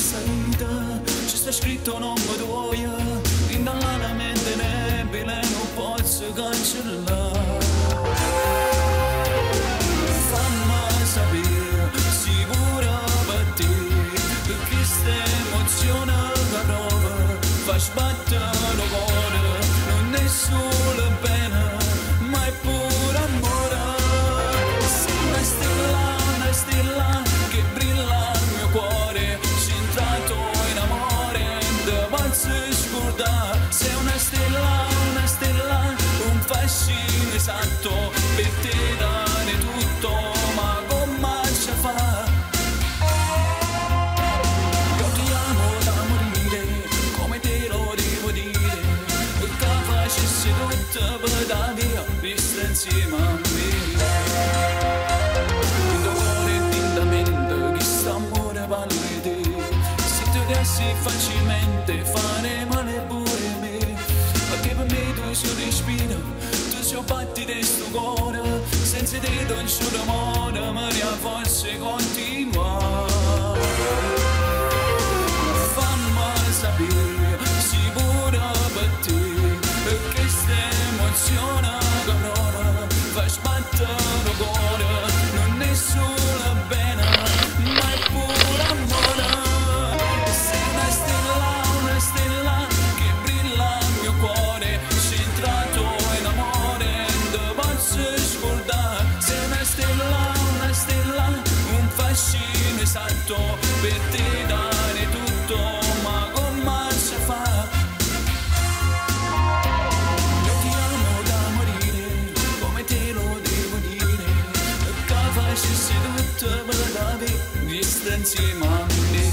salita, ci sta scritto non mi doia, in dalla mente nebile non posso cancellare. Fammi sapere, sicura per te, che questa emozione che prova fa sbattere il cuore, non è solo pena, ma è pure amore. Sei una stella che brilla il mio cuore, centrato in amore, te posso scordare. Sei una stella, un fascino esatto, per te dare tutto, ma come ci fa? Io ti amo da morire, come te lo devo dire, che facessi tutto per da via, resta insieme a me. In tuo cuore tintamente, che sta amore vale te, se tu dessi facilmente fare male pure me, perché per me tu sei respiro, tu sei batti di sto cuore, senza te non c'è amore, ma ne forse continua. Fammi sapere, sicura per te, perché questa emozione che prova fa sbattere il cuore, non è solo bene, ma è pure amore. Sei una stella che brilla il mio cuore, centrato in amore, te posso scordare. Sei una stella, un fascino esatto, per te dare tutto, ma come si fa? Io ti amo da morire, come te lo devo dire, che facessi tutto per la vita insieme a me.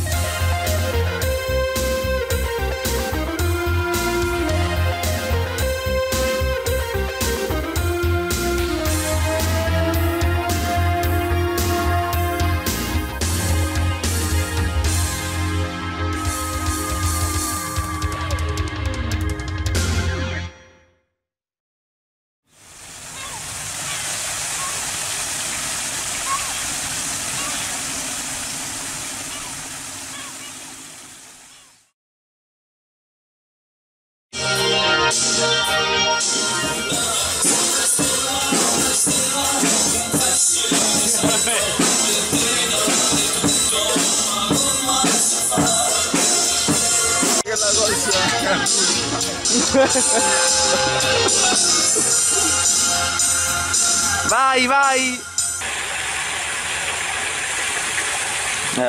Vai, vai!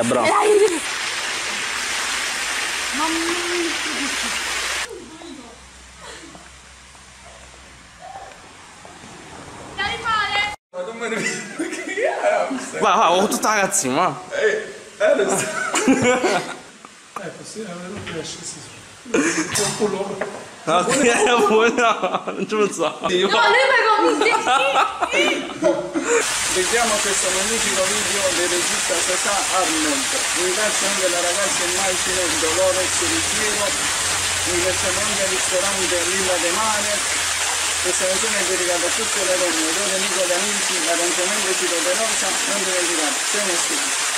Bravo. Ma non me ne vedo che è? Va, va, ho tutta ragazzi, ma. Lo sto. Così non riesci un culo. No, non ce lo so. No, lui mi convince. Vediamo questo magnifico video del regista Sasà Arnold. Ringrazio anche la ragazza immagine Dolores Richiero. Ringraziamo anche il ristorante Lilla de Mare. Questa canzone è dedicata a tutte le donne, Dore Nico D'Amici, l'arrangiamento Ciro De Rosa, non dimenticate, sei uno studio.